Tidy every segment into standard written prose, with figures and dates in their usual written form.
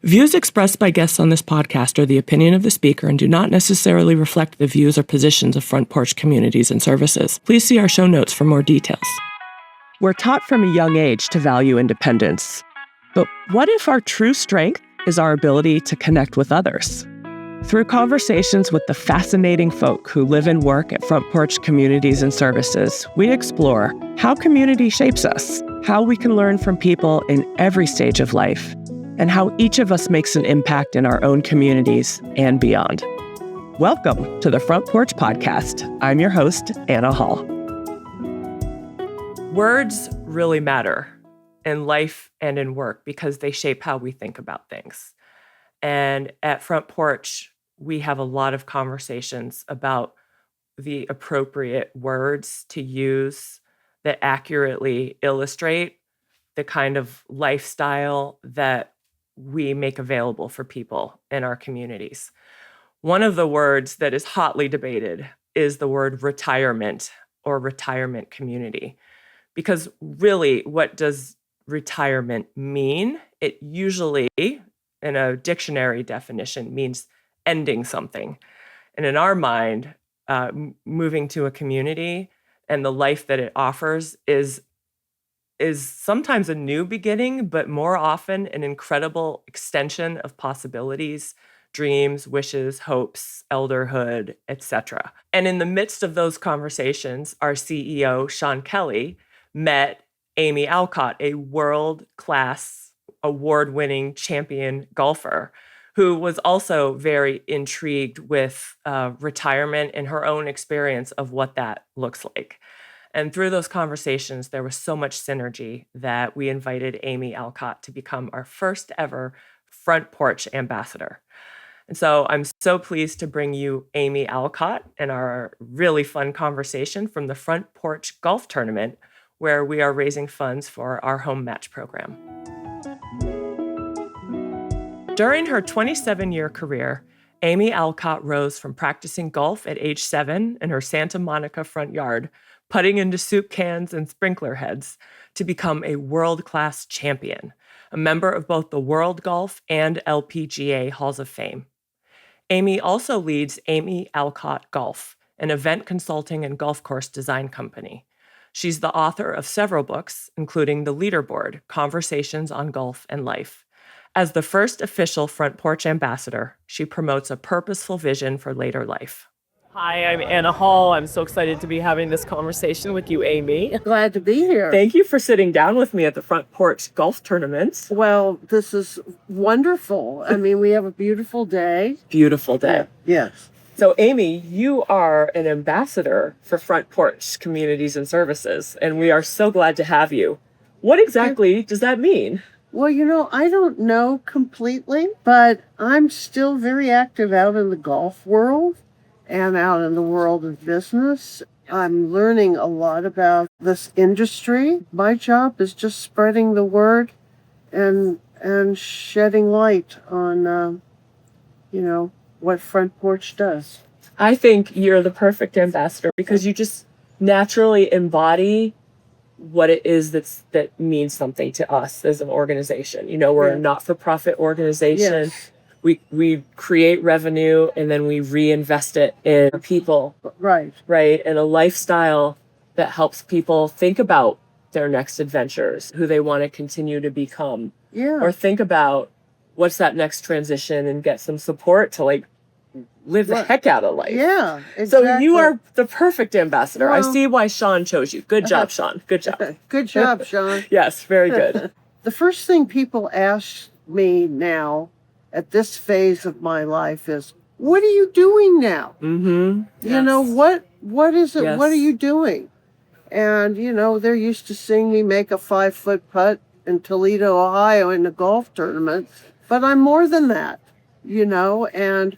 Views expressed by guests on this podcast are the opinion of the speaker and do not necessarily reflect the views or positions of Front Porch Communities and Services. Please see our show notes for more details. We're taught from a young age to value independence. But what if our true strength is our ability to connect with others? Through conversations with the fascinating folk who live and work at Front Porch Communities and Services, we explore how community shapes us, how we can learn from people in every stage of life, and how each of us makes an impact in our own communities and beyond. Welcome to the Front Porch Podcast. I'm your host, Anna Hall. Words really matter in life and in work because they shape how we think about things. And at Front Porch, we have a lot of conversations about the appropriate words to use that accurately illustrate the kind of lifestyle that we make available for people in our communities. One of the words that is hotly debated is the word retirement or retirement community. Because really, what does retirement mean? It usually, in a dictionary definition, means ending something. And in our mind, moving to a community and the life that it offers is sometimes a new beginning, but more often an incredible extension of possibilities, dreams, wishes, hopes, elderhood, etc. And in the midst of those conversations, our CEO, Sean Kelly, met Amy Alcott, a world-class, award-winning champion golfer who was also very intrigued with retirement and her own experience of what that looks like. And through those conversations, there was so much synergy that we invited Amy Alcott to become our first ever Front Porch ambassador. And so I'm so pleased to bring you Amy Alcott and our really fun conversation from the Front Porch Golf Tournament, where we are raising funds for our home match program. During her 27-year career, Amy Alcott rose from practicing golf at age 7 in her Santa Monica front yard, putting into soup cans and sprinkler heads, to become a world-class champion, a member of both the World Golf and LPGA Halls of Fame. Amy also leads Amy Alcott Golf, an event consulting and golf course design company. She's the author of several books, including The Leaderboard, Conversations on Golf and Life. As the first official Front Porch ambassador, she promotes a purposeful vision for later life. Hi, I'm Anna Hall. I'm so excited to be having this conversation with you, Amy. Glad to be here. Thank you for sitting down with me at the Front Porch Golf Tournament. Well, this is wonderful. I mean, we have a beautiful day. Beautiful day. Yes. So, Amy, you are an ambassador for Front Porch Communities and Services, and we are so glad to have you. What exactly does that mean? Well, I don't know completely, but I'm still very active out in the golf world and out in the world of business. I'm learning a lot about this industry. My job is just spreading the word and shedding light on, what Front Porch does. I think you're the perfect ambassador because you just naturally embody what it is that means something to us as an organization. We're a not-for-profit organization. Yes. We create revenue and then we reinvest it in people. Right. And a lifestyle that helps people think about their next adventures, who they want to continue to become. Yeah. Or think about what's that next transition and get some support to live the heck out of life. Yeah, exactly. So you are the perfect ambassador. Well, I see why Sean chose you. Good job, Sean. Good job. Good job, Sean. Yes, very good. The first thing people ask me now at this phase of my life is, what are you doing now? Mm-hmm. Yes. What is it? Yes. What are you doing? And, they're used to seeing me make a 5-foot putt in Toledo, Ohio in the golf tournament. But I'm more than that, and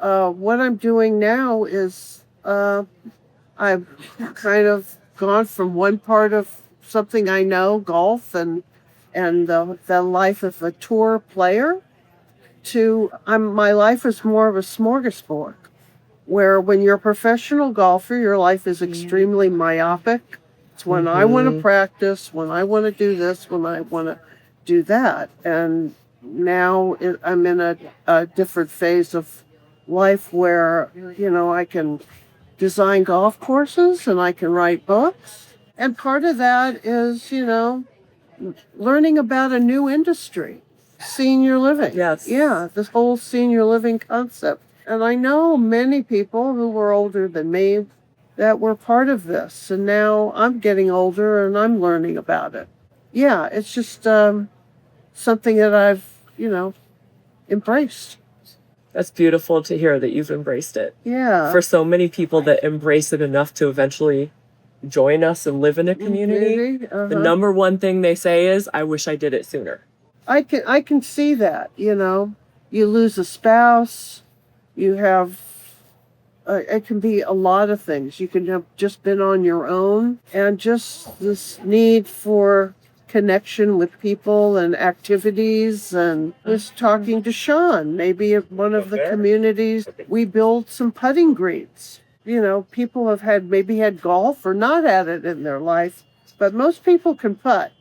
what I'm doing now is I've kind of gone from one part of something I know, golf and the life of a tour player, to my life is more of a smorgasbord, where when you're a professional golfer, your life is extremely myopic. It's when I want to practice, when I want to do this, when I want to do that. And now I'm in a different phase of life where, I can design golf courses and I can write books. And part of that is, learning about a new industry, senior living. Yes. Yeah, this whole senior living concept. And I know many people who were older than me that were part of this. And now I'm getting older and I'm learning about it. Yeah, it's just something that I've, embraced. That's beautiful to hear that you've embraced it. Yeah. For so many people that embrace it enough to eventually join us and live in a community, the number one thing they say is, I wish I did it sooner. I can see that, You lose a spouse, you have it can be a lot of things. You can have just been on your own, and just this need for connection with people and activities. And was talking to Sean, maybe at one of the communities, we built some putting greens. People have had golf or not had it in their life, but most people can putt.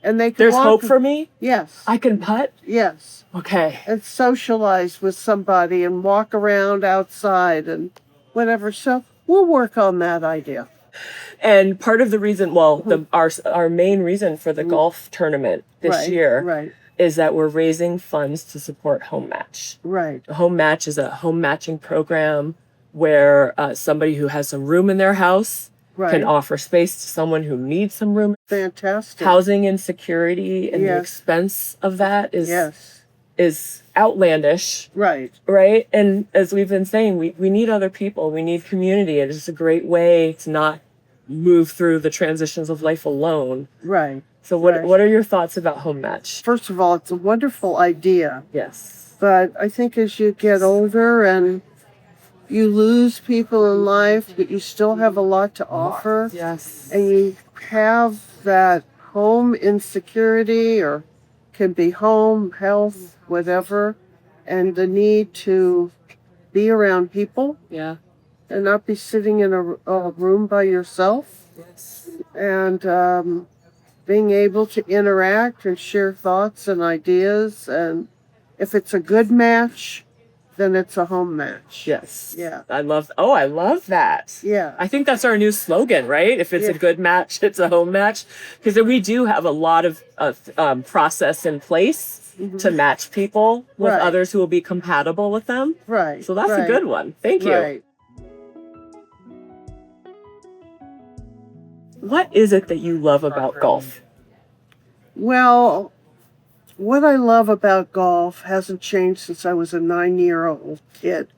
And they can There's hope for me? Yes. I can putt? Yes. Okay. And socialize with somebody and walk around outside and whatever. So we'll work on that idea. And part of the reason, our main reason for the golf tournament this year is that we're raising funds to support Home Match. Right. Home Match is a home matching program where somebody who has some room in their house can offer space to someone who needs some room. Fantastic. Housing insecurity and the expense of that is outlandish. Right. Right? And as we've been saying, we need other people. We need community. And it's a great way to not move through the transitions of life alone. Right. So what are your thoughts about Home Match? First of all, it's a wonderful idea. Yes. But I think as you get older and you lose people in life, but you still have a lot to offer. Yes. And you have that home insecurity, or can be home, health, whatever, and the need to be around people. Yeah. And not be sitting in a room by yourself. Yes. And being able to interact and share thoughts and ideas. And if it's a good match, then it's a home match. Yes. Yeah. I love that. Yeah. I think that's our new slogan, right? If it's a good match, it's a home match. Because we do have a lot of process in place to match people with others who will be compatible with them. Right. So that's a good one. Thank you. Right. What is it that you love about golf? Well, what I love about golf hasn't changed since I was a 9-year-old kid,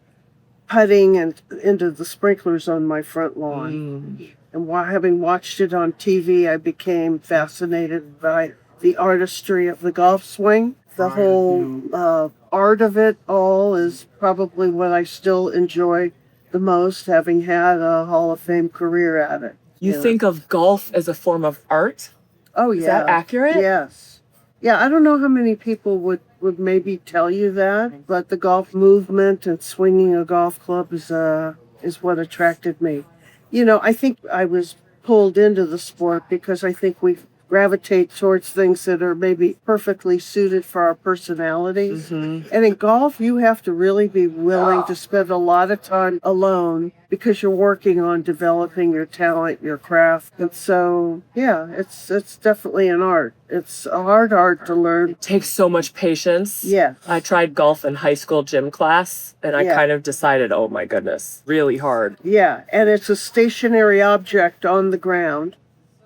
putting and into the sprinklers on my front lawn. And having watched it on TV, I became fascinated by the artistry of the golf swing. The whole art of it all is probably what I still enjoy the most, having had a Hall of Fame career at it. You think of golf as a form of art? Oh, yeah. Is that accurate? Yes. Yeah, I don't know how many people would maybe tell you that, but the golf movement and swinging a golf club is what attracted me. I think I was pulled into the sport because I think we gravitate towards things that are maybe perfectly suited for our personalities. And in golf, you have to really be willing to spend a lot of time alone because you're working on developing your talent, your craft. And so, yeah, it's definitely an art. It's a hard art to learn. It takes so much patience. Yes. I tried golf in high school gym class, and I kind of decided, oh my goodness, really hard. Yeah, and it's a stationary object on the ground.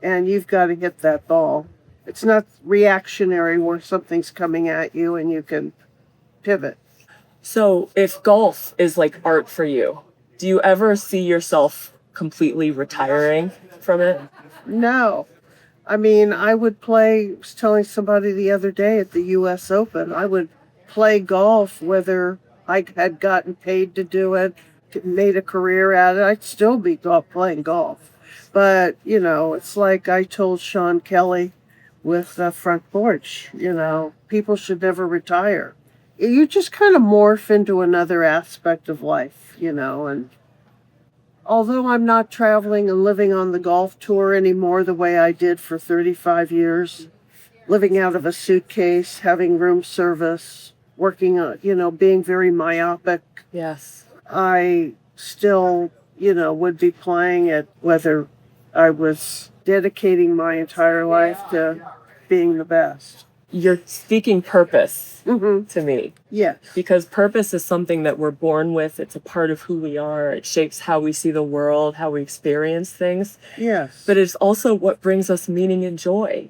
And you've got to hit that ball. It's not reactionary where something's coming at you and you can pivot. So if golf is like art for you, do you ever see yourself completely retiring from it? No. I mean, I was telling somebody the other day at the U.S. Open, I would play golf whether I had gotten paid to do it, made a career at it. I'd still be playing golf. But, it's like I told Sean Kelly with Front Porch, people should never retire. You just kind of morph into another aspect of life, and although I'm not traveling and living on the golf tour anymore the way I did for 35 years, living out of a suitcase, having room service, working on, being very myopic. Yes. I still, would be playing it whether I was dedicating my entire life to being the best. You're speaking purpose Mm-hmm. to me, Yes. because purpose is something that we're born with. It's a part of who we are. It shapes how we see the world, how we experience things. Yes. But it's also what brings us meaning and joy.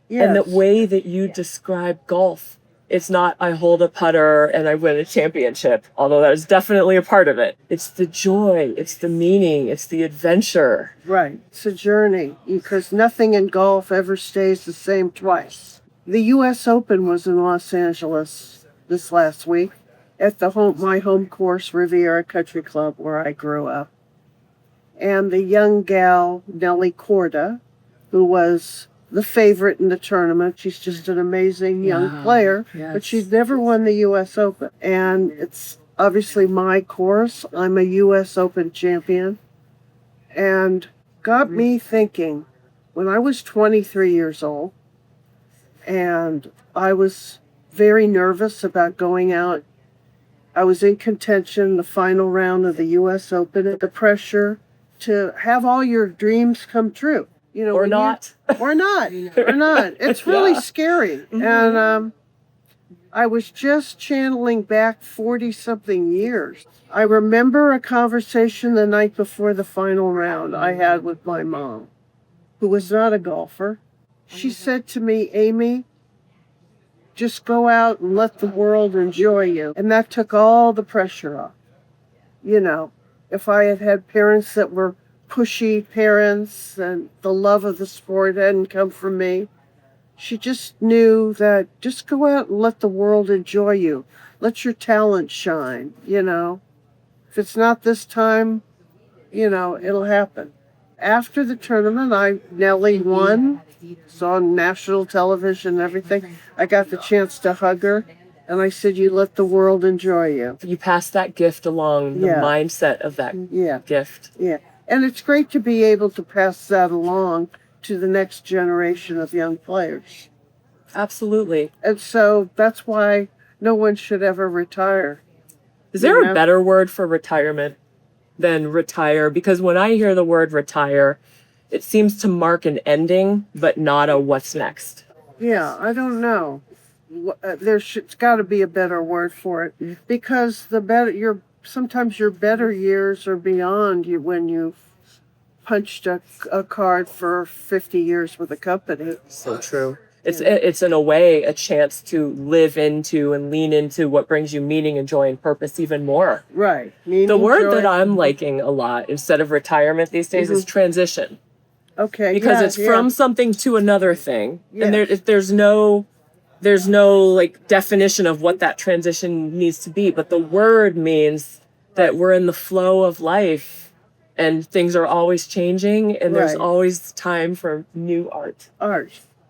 Yes. And the way that you describe golf, it's not I hold a putter and I win a championship, although that is definitely a part of it. It's the joy, it's the meaning, it's the adventure. Right. It's a journey because nothing in golf ever stays the same twice. The U.S. Open was in Los Angeles this last week at my home course, Riviera Country Club, where I grew up. And the young gal, Nelly Korda, who was the favorite in the tournament. She's just an amazing young player, but she'd never won the U.S. Open. And it's obviously my course. I'm a U.S. Open champion. And got me thinking, when I was 23 years old, and I was very nervous about going out. I was in contention the final round of the U.S. Open at the pressure to have all your dreams come true. Or not. Or not. It's really scary. Mm-hmm. And I was just channeling back 40-something years. I remember a conversation the night before the final round I had with my mom, who was not a golfer. She said to me, Amy, just go out and let the world enjoy you. And that took all the pressure off. If I had had parents that were pushy parents and the love of the sport hadn't come from me, she just knew that just go out and let the world enjoy you. Let your talent shine, If it's not this time, it'll happen. After the tournament, Nellie won. It's on national television and everything. I got the chance to hug her, and I said, you let the world enjoy you. You pass that gift along, the mindset of that gift. Yeah. And it's great to be able to pass that along to the next generation of young players. Absolutely. And so that's why no one should ever retire. Is there a better word for retirement than retire? Because when I hear the word retire, it seems to mark an ending, but not a what's next. Yeah, I don't know. There's got to be a better word for it, because sometimes your better years are beyond you when you've punched a card for 50 years with a company. So true. It's in a way a chance to live into and lean into what brings you meaning and joy and purpose even more. Right. The word that I'm liking a lot instead of retirement these days is transition. Okay. Because it's from something to another thing. Yes. And there's no like definition of what that transition needs to be, but the word means that we're in the flow of life and things are always changing and there's always time for new art.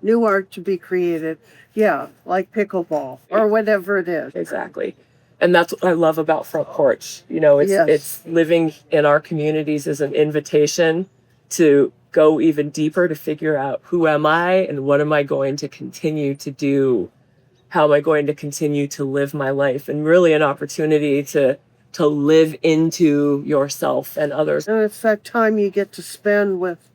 New art to be created. Yeah, like pickleball or whatever it is. Exactly. And that's what I love about Front Porch. It's living in our communities as an invitation to go even deeper, to figure out who am I and what am I going to continue to do? How am I going to continue to live my life? And really an opportunity to live into yourself and others. And it's that time you get to spend with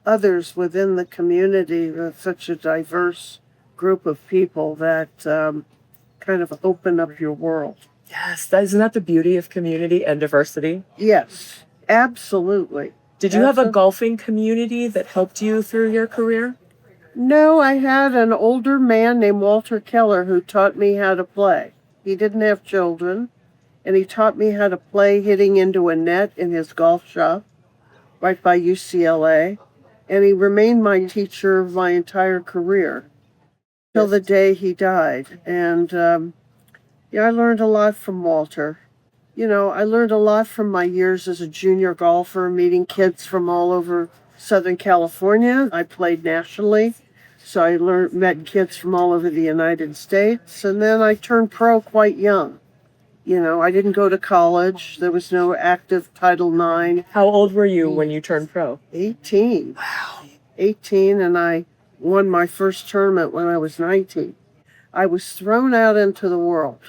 others within the community. That's such a diverse group of people that kind of open up your world. Yes, isn't that the beauty of community and diversity? Yes, absolutely. Did you have a golfing community that helped you through your career? No, I had an older man named Walter Keller who taught me how to play. He didn't have children, and he taught me how to play hitting into a net in his golf shop right by UCLA. And he remained my teacher my entire career till the day he died. And I learned a lot from Walter. I learned a lot from my years as a junior golfer, meeting kids from all over Southern California. I played nationally, so I met kids from all over the United States. And then I turned pro quite young. I didn't go to college. There was no active Title IX. How old were you when you turned pro? 18. Wow. 18, and I won my first tournament when I was 19. I was thrown out into the world,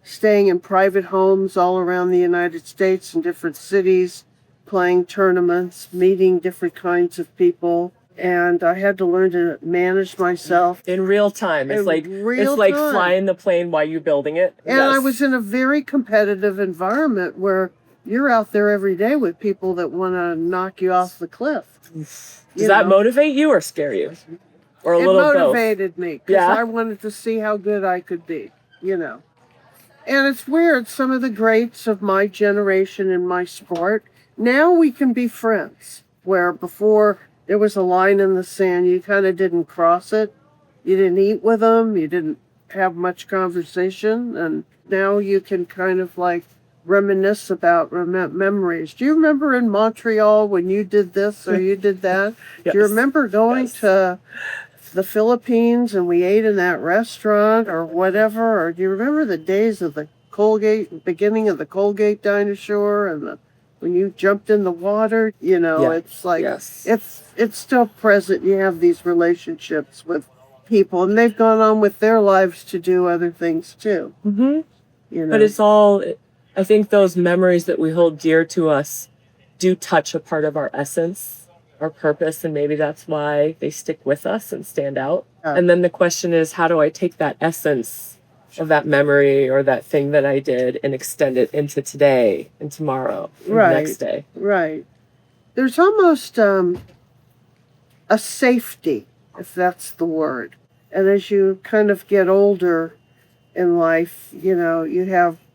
staying in private homes all around the United States in different cities, playing tournaments, meeting different kinds of people. And I had to learn to manage myself In real time. It's in like real it's like time. flying the plane while you're building it. And I was in a very competitive environment where you're out there every day with people that want to knock you off the cliff. Does that motivate you or scare you? Or a It little both? motivated me because Yeah. I wanted to see how good I could be, And it's weird, some of the greats of my generation in my sport, now we can be friends, where before there was a line in the sand, you kind of didn't cross it. You didn't eat with them, you didn't have much conversation, and now you can kind of like reminisce about memories. Do you remember in Montreal when you did this or you did that? Yes. Do you remember going to the Philippines and we ate in that restaurant or whatever? Or do you remember the days of the Colgate, beginning of the Colgate dinosaur and when you jumped in the water? It's like, Yes. it's still present. You have these relationships with people and they've gone on with their lives to do other things too. Mm-hmm. But it's all, I think those memories that we hold dear to us do touch a part of our essence, our purpose, and maybe that's why they stick with us and stand out. And then the question is, how do I take that essence of that memory or that thing that I did and extend it into today and tomorrow and the next day? Right. There's almost a safety, if that's the word. And as you kind of get older in life,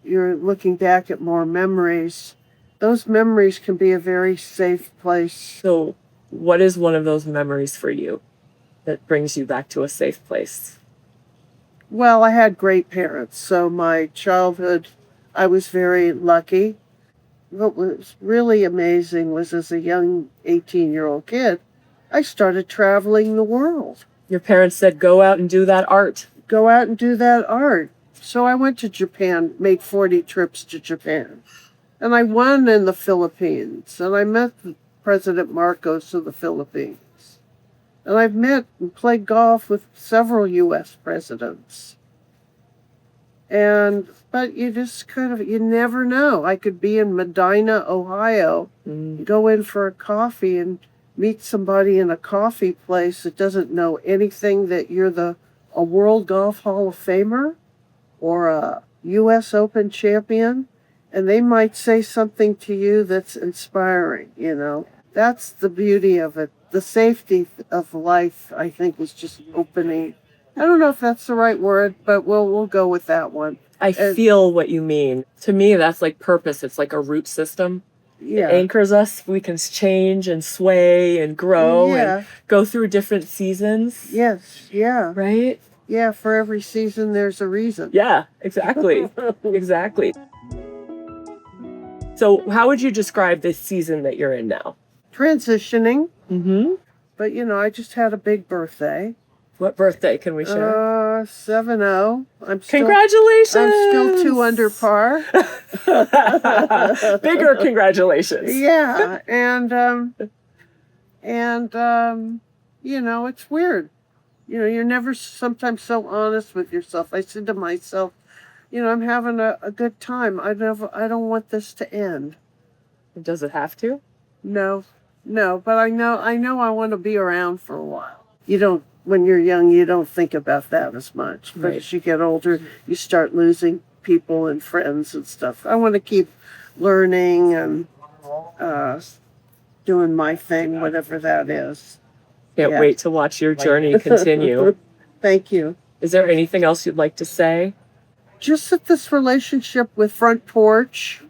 you're looking back at more memories. Those memories can be a very safe place. So what is one of those memories for you that brings you back to a safe place? Well, I had great parents. So my childhood, I was very lucky. What was really amazing was as a young 18-year-old kid, I started traveling the world. Your parents said, go out and do that art. Go out and do that art. So I went to Japan, made 40 trips to Japan. And I won in the Philippines. And I met President Marcos of the Philippines. And I've met and played golf with several U.S. presidents. But you just you never know. I could be in Medina, Ohio, go in for a coffee and meet somebody in a coffee place that doesn't know anything that you're a World Golf Hall of Famer or a U.S. Open champion, and they might say something to you that's inspiring, That's the beauty of it. The safety of life, I think, is just opening. I don't know if that's the right word, but we'll go with that one. I feel what you mean. To me, that's like purpose. It's like a root system. Yeah. It anchors us. We can change and sway and grow and go through different seasons. Yes, yeah. Right? Yeah, for every season, there's a reason. Yeah, exactly. Exactly. So how would you describe this season that you're in now? Transitioning. Mm-hmm. But, I just had a big birthday. What birthday can we share? 7-0. Congratulations! I'm still 2 under par. Bigger congratulations. Yeah, and it's weird. You're never sometimes so honest with yourself. I said to myself, I'm having a good time. I don't want this to end. Does it have to? No, but I know I want to be around for a while. When you're young, you don't think about that as much. But as you get older, you start losing people and friends and stuff. I want to keep learning and doing my thing, whatever that is. Can't wait to watch your journey continue. Thank you. Is there anything else you'd like to say? Just that this relationship with Front Porch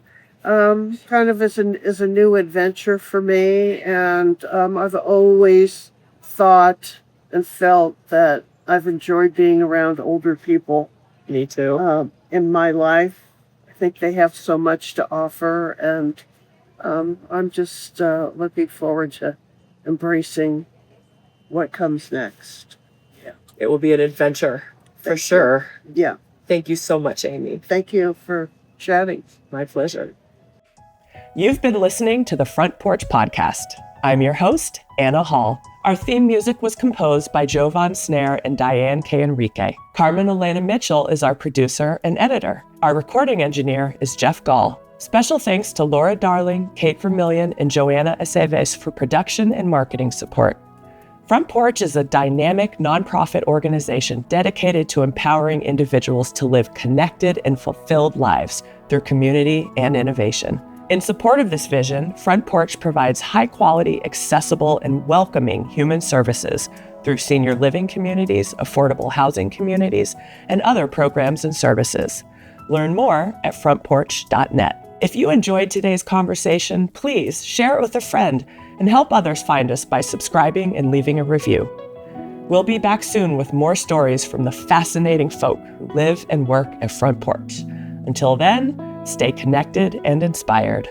kind of is a new adventure for me. And I've always thought and felt that I've enjoyed being around older people. Me too. In my life. I think they have so much to offer, and I'm just looking forward to embracing what comes next. Yeah. It will be an adventure, for sure. Yeah. Thank you so much, Amy. Thank you for chatting. My pleasure. You've been listening to the Front Porch Podcast. I'm your host, Anna Hall. Our theme music was composed by Jovan Snare and Diane K. Enrique. Carmen Elena Mitchell is our producer and editor. Our recording engineer is Jeff Gall. Special thanks to Laura Darling, Kate Vermillion, and Joanna Aceves for production and marketing support. Front Porch is a dynamic nonprofit organization dedicated to empowering individuals to live connected and fulfilled lives through community and innovation. In support of this vision, Front Porch provides high-quality, accessible, and welcoming human services through senior living communities, affordable housing communities, and other programs and services. Learn more at frontporch.net. If you enjoyed today's conversation, please share it with a friend and help others find us by subscribing and leaving a review. We'll be back soon with more stories from the fascinating folk who live and work at Front Porch. Until then, stay connected and inspired.